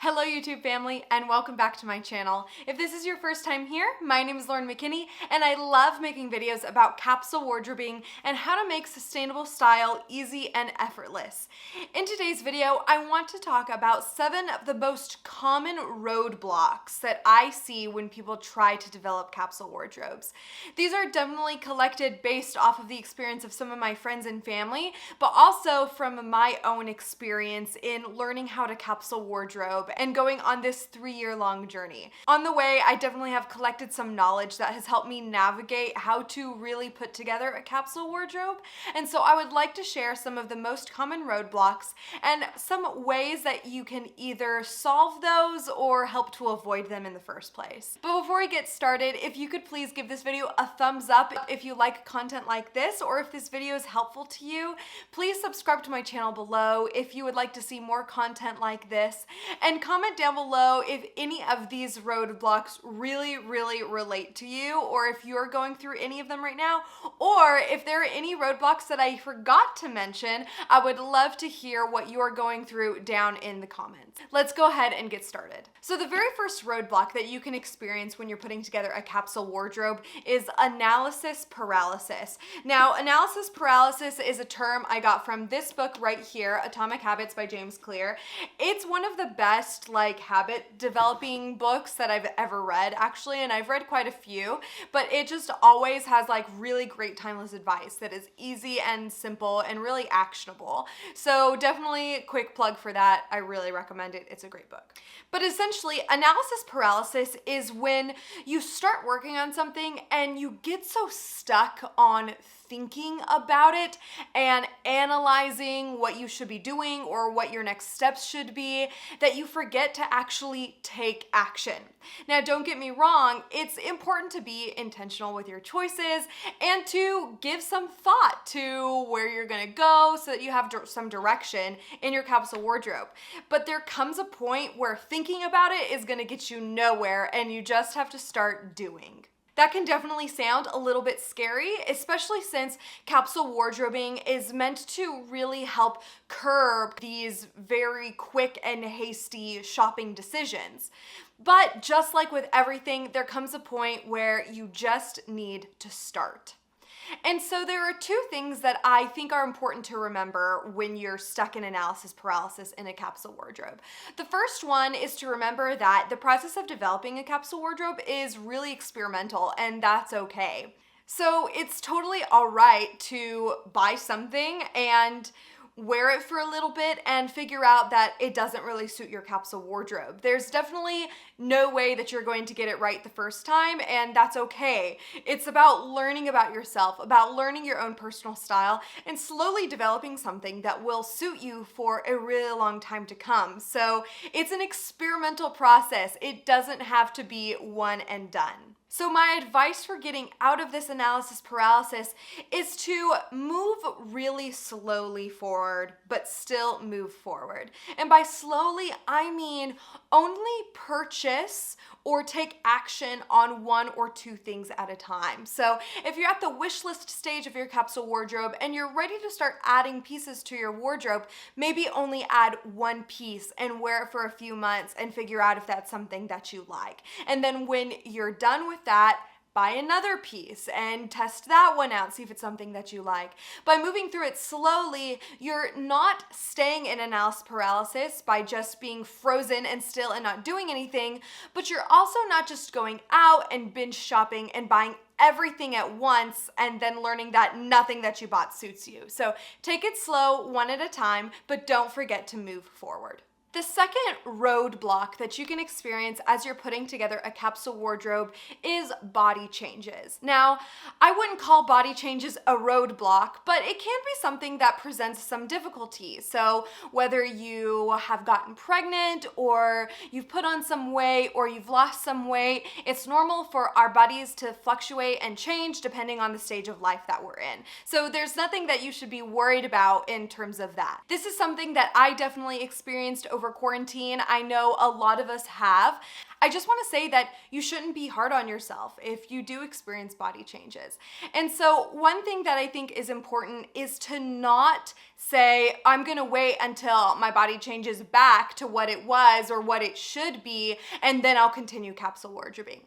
Hello YouTube family and welcome back to my channel. If this is your first time here, my name is McKinney and I love making videos about capsule wardrobing and how to make sustainable style easy and effortless. In today's video, I want to talk about 7 of the most common roadblocks that I see when people try to develop capsule wardrobes. These are definitely collected based off of the experience of some of my friends and family, but also from my own experience in learning how to capsule wardrobe and going on this 3-year-long journey. On the way, I definitely have collected some knowledge that has helped me navigate how to really put together a capsule wardrobe. And so I would like to share some of the most common roadblocks and some ways that you can either solve those or help to avoid them in the first place. But before we get started, if you could please give this video a thumbs up if you like content like this, or if this video is helpful to you. Please subscribe to my channel below if you would like to see more content like this, and comment down below if any of these roadblocks really relate to you, or if you're going through any of them right now, or if there are any roadblocks that I forgot to mention. I would love to hear what you're going through down in the comments. Let's go ahead and get started. So the very first roadblock that you can experience when you're putting together a capsule wardrobe is analysis paralysis. Now, analysis paralysis is a term I got from this book right here, Atomic Habits by James Clear. It's one of the best habit developing books that I've ever read, actually, and I've read quite a few, but it just always has really great timeless advice that is easy and simple and really actionable. So definitely a quick plug for that. I really recommend it. It's a great book. But essentially, analysis paralysis is when you start working on something and you get so stuck on thinking about it and analyzing what you should be doing or what your next steps should be that you forget to actually take action. Now, don't get me wrong, it's important to be intentional with your choices and to give some thought to where you're gonna go so that you have some direction in your capsule wardrobe. But there comes a point where thinking about it is gonna get you nowhere and you just have to start doing. That can definitely sound a little bit scary, especially since capsule wardrobing is meant to really help curb these very quick and hasty shopping decisions. But just like with everything, there comes a point where you just need to start. And so there are 2 things that I think are important to remember when you're stuck in analysis paralysis in a capsule wardrobe. The first one is to remember that the process of developing a capsule wardrobe is really experimental, and that's okay. So it's totally all right to buy something and wear it for a little bit and figure out that it doesn't really suit your capsule wardrobe. There's definitely no way that you're going to get it right the first time, and that's okay. It's about learning about yourself, about learning your own personal style, and slowly developing something that will suit you for a really long time to come. So it's an experimental process. It doesn't have to be one and done. So my advice for getting out of this analysis paralysis is to move really slowly forward, but still move forward. And by slowly, I mean only purchase or take action on 1 or 2 things at a time. So if you're at the wish list stage of your capsule wardrobe and you're ready to start adding pieces to your wardrobe, maybe only add 1 piece and wear it for a few months and figure out if that's something that you like. And then when you're done with that, buy another piece and test that one out, see if it's something that you like. By moving through it slowly, you're not staying in analysis paralysis by just being frozen and still and not doing anything, but you're also not just going out and binge shopping and buying everything at once and then learning that nothing that you bought suits you. So take it slow, 1 at a time, but don't forget to move forward. The second roadblock that you can experience as you're putting together a capsule wardrobe is body changes. Now, I wouldn't call body changes a roadblock, but it can be something that presents some difficulty. So whether you have gotten pregnant or you've put on some weight or you've lost some weight, it's normal for our bodies to fluctuate and change depending on the stage of life that we're in. So there's nothing that you should be worried about in terms of that. This is something that I definitely experienced over over quarantine. I know a lot of us have. I just want to say that you shouldn't be hard on yourself if you do experience body changes. And so one thing that I think is important is to not say, I'm gonna wait until my body changes back to what it was or what it should be, and then I'll continue capsule wardrobing.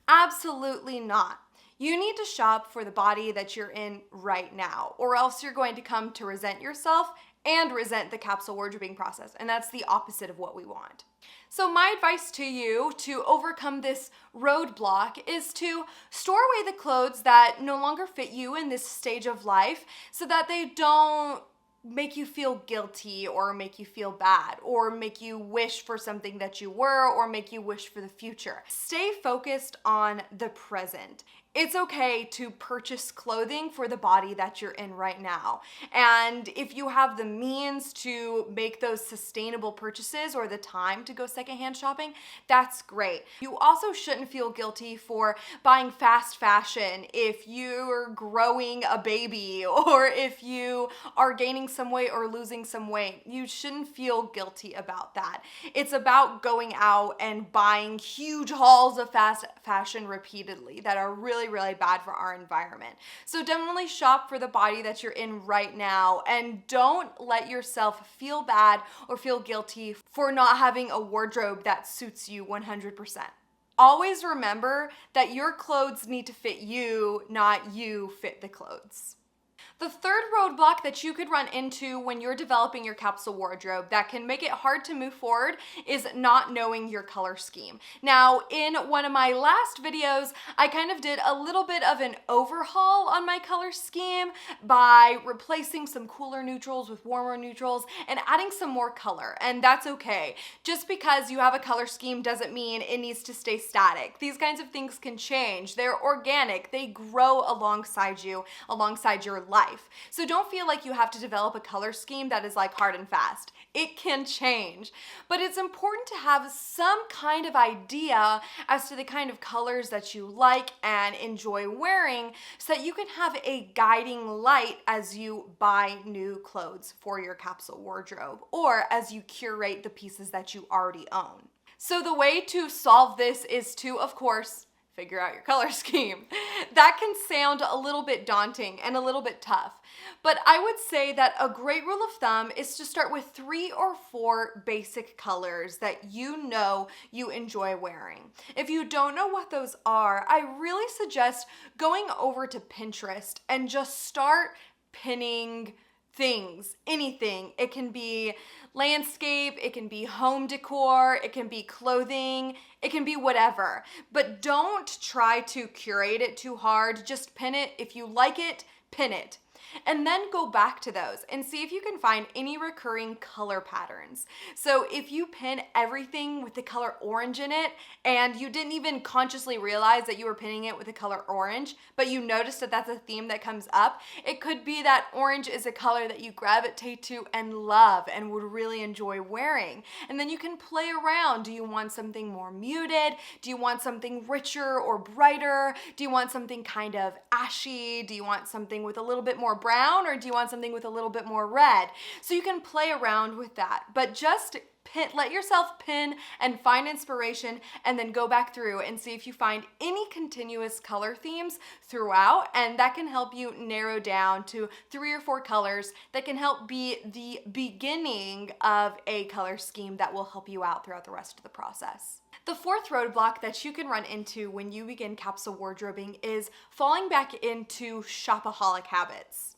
Absolutely not. You need to shop for the body that you're in right now, or else you're going to come to resent yourself and resent the capsule wardrobing process. And that's the opposite of what we want. So my advice to you to overcome this roadblock is to store away the clothes that no longer fit you in this stage of life so that they don't make you feel guilty or make you feel bad or make you wish for something that you were or make you wish for the future. Stay focused on the present. It's okay to purchase clothing for the body that you're in right now. And if you have the means to make those sustainable purchases or the time to go secondhand shopping, that's great. You also shouldn't feel guilty for buying fast fashion if you're growing a baby or if you are gaining some weight or losing some weight. You shouldn't feel guilty about that. It's about going out and buying huge hauls of fast fashion repeatedly that are really bad for our environment. So definitely shop for the body that you're in right now and don't let yourself feel bad or feel guilty for not having a wardrobe that suits you 100%. Always remember that your clothes need to fit you, not you fit the clothes. The third roadblock that you could run into when you're developing your capsule wardrobe that can make it hard to move forward is not knowing your color scheme. Now, in one of my last videos, I kind of did a little bit of an overhaul on my color scheme by replacing some cooler neutrals with warmer neutrals and adding some more color, and that's okay. Just because you have a color scheme doesn't mean it needs to stay static. These kinds of things can change. They're organic. They grow alongside you, alongside your life. So don't feel like you have to develop a color scheme that is like hard and fast. It can change, but it's important to have some kind of idea as to the kind of colors that you like and enjoy wearing so that you can have a guiding light as you buy new clothes for your capsule wardrobe or as you curate the pieces that you already own. So the way to solve this is to, of course, figure out your color scheme. That can sound a little bit daunting and a little bit tough, but I would say that a great rule of thumb is to start with 3 or 4 basic colors that you know you enjoy wearing. If you don't know what those are, I really suggest going over to Pinterest and just start pinning things, anything. It can be landscape, it can be home decor, it can be clothing, it can be whatever. But don't try to curate it too hard. Just pin it. If you like it, pin it. And then go back to those and see if you can find any recurring color patterns. So if you pin everything with the color orange in it and you didn't even consciously realize that you were pinning it with the color orange, but you noticed that that's a theme that comes up, it could be that orange is a color that you gravitate to and love and would really enjoy wearing. And then you can play around. Do you want something more muted? Do you want something richer or brighter? Do you want something kind of ashy? Do you want something with a little bit more brown, or do you want something with a little bit more red? So you can play around with that, but just let yourself pin and find inspiration and then go back through and see if you find any continuous color themes throughout, and that can help you narrow down to 3 or 4 colors that can help be the beginning of a color scheme that will help you out throughout the rest of the process. The fourth roadblock that you can run into when you begin capsule wardrobing is falling back into shopaholic habits.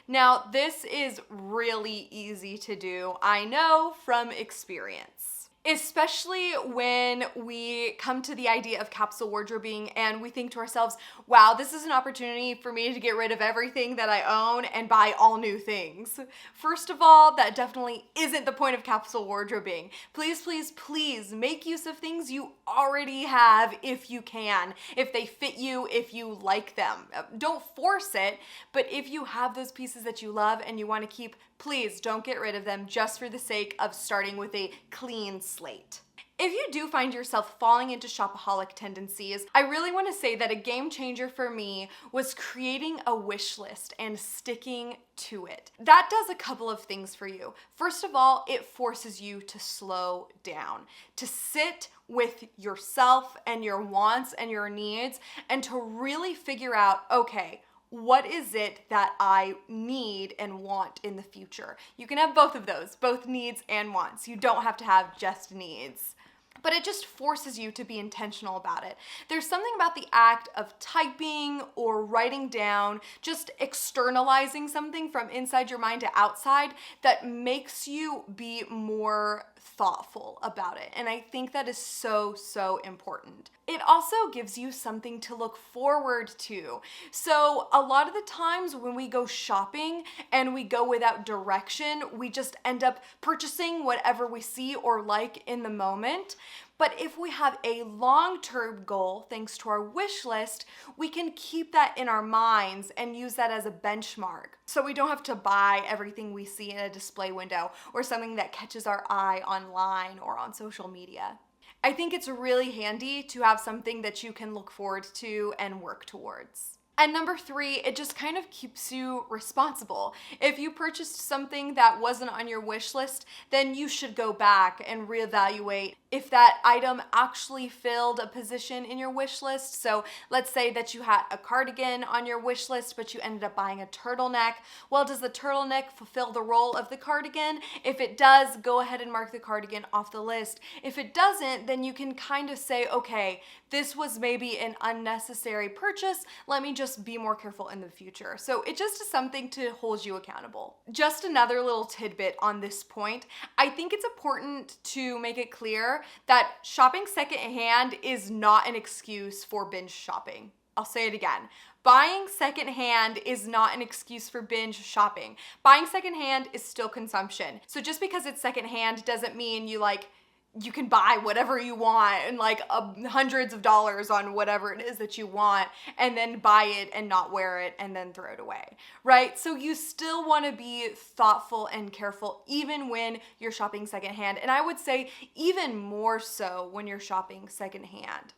Now, this is really easy to do, I know from experience. Especially when we come to the idea of capsule wardrobing and we think to ourselves, wow, this is an opportunity for me to get rid of everything that I own and buy all new things. First of all, that definitely isn't the point of capsule wardrobing. Please, please, please make use of things you already have if you can, if they fit you, if you like them. Don't force it, but if you have those pieces that you love and you want to keep, please don't get rid of them just for the sake of starting with a clean slate. If you do find yourself falling into shopaholic tendencies, I really want to say that a game changer for me was creating a wish list and sticking to it. That does a couple of things for you. First of all, it forces you to slow down, to sit with yourself and your wants and your needs, and to really figure out, okay, what is it that I need and want in the future? You can have both of those, both needs and wants. You don't have to have just needs. But it just forces you to be intentional about it. There's something about the act of typing or writing down, just externalizing something from inside your mind to outside that makes you be more thoughtful about it. And I think that is so, so important. It also gives you something to look forward to. So a lot of the times when we go shopping and we go without direction, we just end up purchasing whatever we see or like in the moment. But if we have a long-term goal, thanks to our wish list, we can keep that in our minds and use that as a benchmark. So we don't have to buy everything we see in a display window or something that catches our eye online or on social media. I think it's really handy to have something that you can look forward to and work towards. And number 3, it just kind of keeps you responsible. If you purchased something that wasn't on your wish list, then you should go back and reevaluate if that item actually filled a position in your wish list. So let's say that you had a cardigan on your wish list, but you ended up buying a turtleneck. Well, does the turtleneck fulfill the role of the cardigan? If it does, go ahead and mark the cardigan off the list. If it doesn't, then you can kind of say, okay, this was maybe an unnecessary purchase. Let me just be more careful in the future. So it just is something to hold you accountable. Just another little tidbit on this point. I think it's important to make it clear that shopping secondhand is not an excuse for binge shopping. I'll say it again. Buying secondhand is not an excuse for binge shopping. Buying secondhand is still consumption. So just because it's secondhand doesn't mean you can buy whatever you want and hundreds of dollars on whatever it is that you want and then buy it and not wear it and then throw it away, right? So you still want to be thoughtful and careful even when you're shopping secondhand. And I would say even more so when you're shopping secondhand,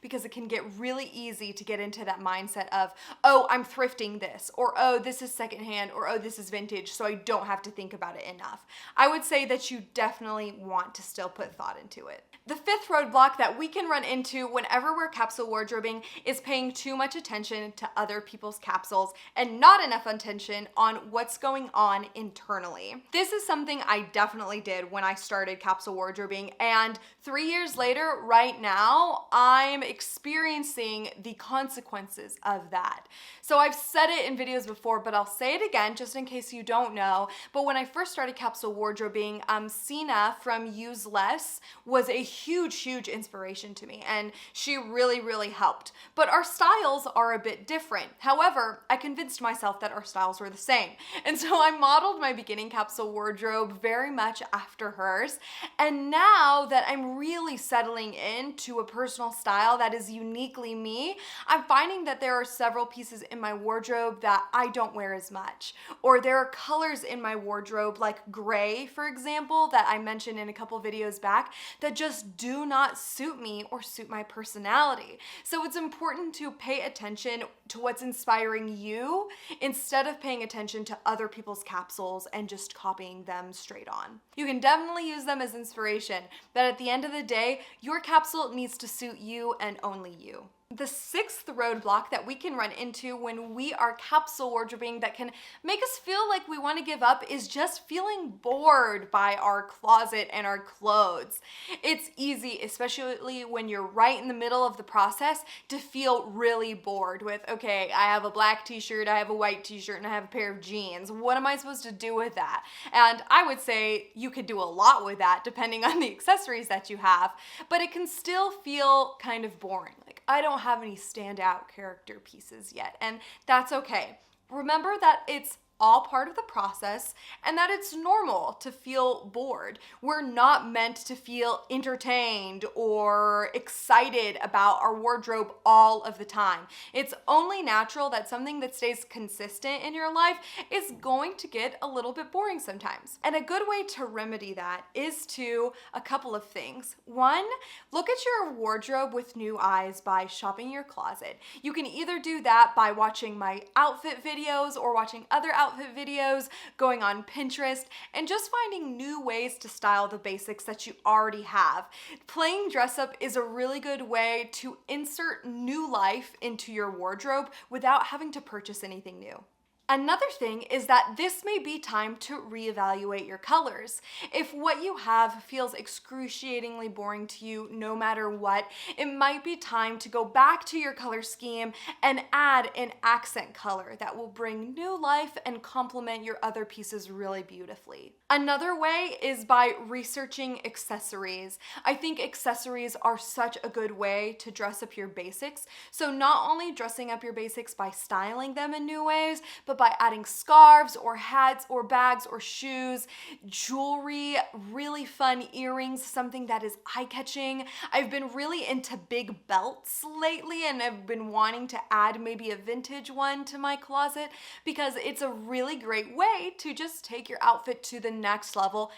because it can get really easy to get into that mindset of, oh, I'm thrifting this, or oh, this is secondhand, or oh, this is vintage, so I don't have to think about it enough. I would say that you definitely want to still put thought into it. The 5th roadblock that we can run into whenever we're capsule wardrobing is paying too much attention to other people's capsules and not enough attention on what's going on internally. This is something I definitely did when I started capsule wardrobing, and 3 years later, right now, I'm experiencing the consequences of that. So I've said it in videos before, but I'll say it again just in case you don't know. But when I first started capsule wardrobing, Sina from Use Less was a huge inspiration to me, and she really helped. But our styles are a bit different. However, I convinced myself that our styles were the same. And so I modeled my beginning capsule wardrobe very much after hers. And now that I'm really settling into a personal style that is uniquely me, I'm finding that there are several pieces in my wardrobe that I don't wear as much. Or there are colors in my wardrobe, like gray, for example, that I mentioned in a couple videos back, that just do not suit me or suit my personality. So it's important to pay attention to what's inspiring you instead of paying attention to other people's capsules and just copying them straight on. You can definitely use them as inspiration, but at the end of the day, your capsule needs to suit you and only you. The 6th roadblock that we can run into when we are capsule wardrobing that can make us feel like we want to give up is just feeling bored by our closet and our clothes. It's easy, especially when you're right in the middle of the process, to feel really bored with, okay, I have a black t-shirt, I have a white t-shirt, and I have a pair of jeans. What am I supposed to do with that? And I would say you could do a lot with that depending on the accessories that you have, but it can still feel kind of boring. I don't have any standout character pieces yet, and that's okay. Remember that it's all part of the process and that it's normal to feel bored. We're not meant to feel entertained or excited about our wardrobe all of the time. It's only natural that something that stays consistent in your life is going to get a little bit boring sometimes. And a good way to remedy that is to a couple of things. One, look at your wardrobe with new eyes by shopping your closet. You can either do that by watching my outfit videos or watching other outfit videos, going on Pinterest, and just finding new ways to style the basics that you already have. Playing dress up is a really good way to insert new life into your wardrobe without having to purchase anything new. Another thing is that this may be time to reevaluate your colors. If what you have feels excruciatingly boring to you no matter what, it might be time to go back to your color scheme and add an accent color that will bring new life and complement your other pieces really beautifully. Another way is by researching accessories. I think accessories are such a good way to dress up your basics. So not only dressing up your basics by styling them in new ways, but by adding scarves or hats or bags or shoes, jewelry, really fun earrings, something that is eye-catching. I've been really into big belts lately and I've been wanting to add maybe a vintage one to my closet because it's a really great way to just take your outfit to the next level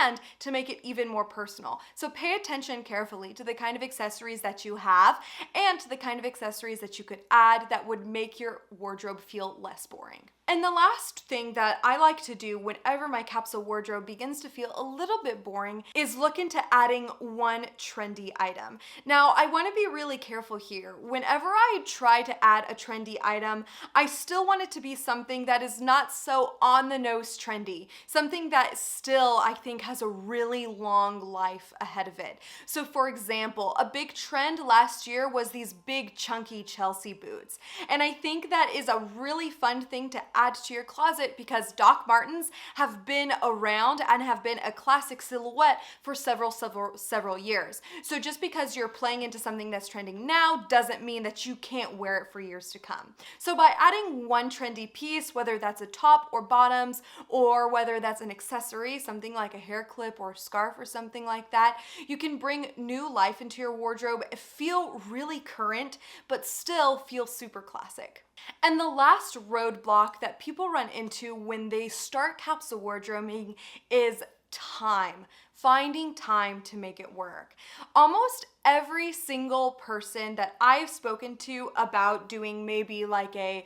and to make it even more personal. So pay attention carefully to the kind of accessories that you have and to the kind of accessories that you could add that would make your wardrobe feel less boring. And the last thing that I like to do whenever my capsule wardrobe begins to feel a little bit boring is look into adding one trendy item. Now, I want to be really careful here. Whenever I try to add a trendy item, I still want it to be something that is not so on the nose trendy, something that still I think has a really long life ahead of it. So for example, a big trend last year was these big chunky Chelsea boots. And I think that is a really fun thing to add to your closet because Doc Martens have been around and have been a classic silhouette for several years. So just because you're playing into something that's trending now doesn't mean that you can't wear it for years to come. So by adding one trendy piece, whether that's a top or bottoms, or whether that's an accessory, something like a hair clip or a scarf or something like that, you can bring new life into your wardrobe, feel really current, but still feel super classic. And the last roadblock that people run into when they start capsule wardrobing is time. Finding time to make it work. Almost every single person that I've spoken to about doing maybe like a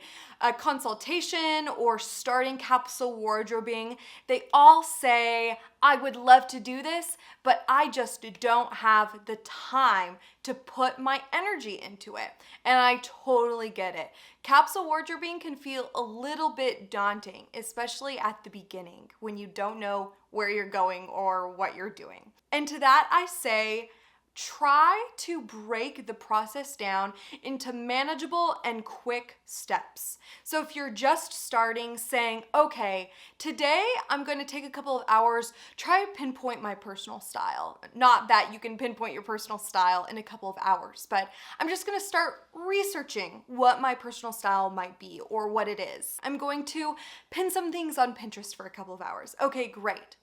consultation or starting capsule wardrobing, they all say, I would love to do this, but I just don't have the time to put my energy into it. And I totally get it. Capsule wardrobing can feel a little bit daunting, especially at the beginning when you don't know where you're going or what you're doing. And to that I say, try to break the process down into manageable and quick steps. So if you're just starting, saying, okay, today I'm going to take a couple of hours, try to pinpoint my personal style. Not that you can pinpoint your personal style in a couple of hours, but I'm just going to start researching what my personal style might be or what it is. I'm going to pin some things on Pinterest for a couple of hours. Okay, great.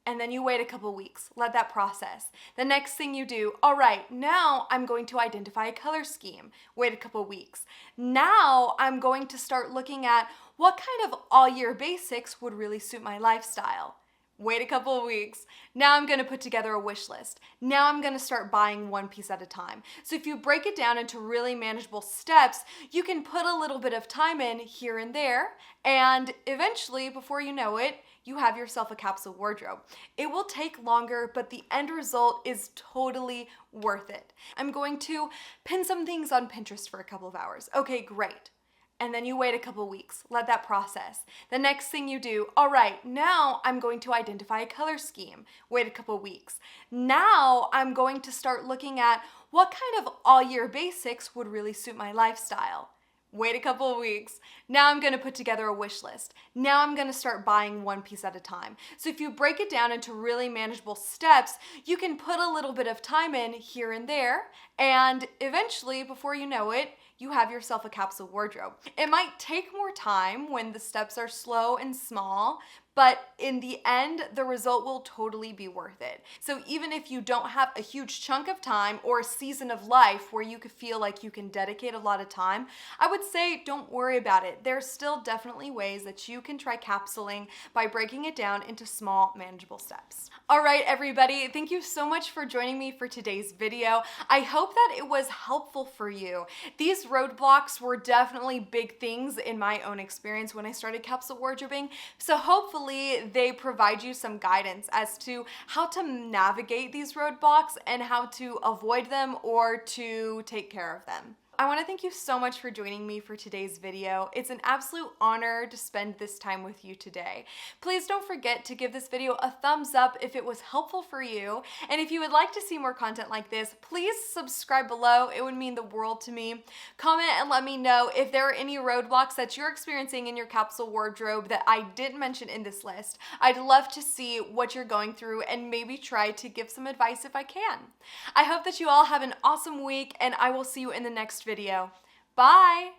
And then you wait a couple weeks, let that process. The next thing you do, all right, now I'm going to identify a color scheme. Wait a couple weeks. Now I'm going to start looking at what kind of all-year basics would really suit my lifestyle. Wait a couple of weeks. Now I'm going to put together a wish list. Now I'm going to start buying one piece at a time. So if you break it down into really manageable steps, you can put a little bit of time in here and there, and eventually, before you know it, you have yourself a capsule wardrobe. It will take longer, but the end result is totally worth it. I'm going to pin some things on Pinterest for a couple of hours. Okay, great. And then you wait a couple weeks, let that process. The next thing you do, all right, now I'm going to identify a color scheme. Wait a couple weeks. Now I'm going to start looking at what kind of all-year basics would really suit my lifestyle. Wait a couple of weeks. Now I'm going to put together a wish list. Now I'm going to start buying one piece at a time. So if you break it down into really manageable steps, you can put a little bit of time in here and there, and eventually, before you know it, you have yourself a capsule wardrobe. It might take more time when the steps are slow and small, but in the end, the result will totally be worth it. So even if you don't have a huge chunk of time or a season of life where you could feel like you can dedicate a lot of time, I would say don't worry about it. There's still definitely ways that you can try capsuling by breaking it down into small, manageable steps. All right, everybody, thank you so much for joining me for today's video. I hope that it was helpful for you. These roadblocks were definitely big things in my own experience when I started capsule wardrobing. So hopefully they provide you some guidance as to how to navigate these roadblocks and how to avoid them or to take care of them. I want to thank you so much for joining me for today's video. It's an absolute honor to spend this time with you today. Please don't forget to give this video a thumbs up if it was helpful for you. And if you would like to see more content like this, please subscribe below. It would mean the world to me. Comment and let me know if there are any roadblocks that you're experiencing in your capsule wardrobe that I didn't mention in this list. I'd love to see what you're going through and maybe try to give some advice if I can. I hope that you all have an awesome week, and I will see you in the next video. Bye!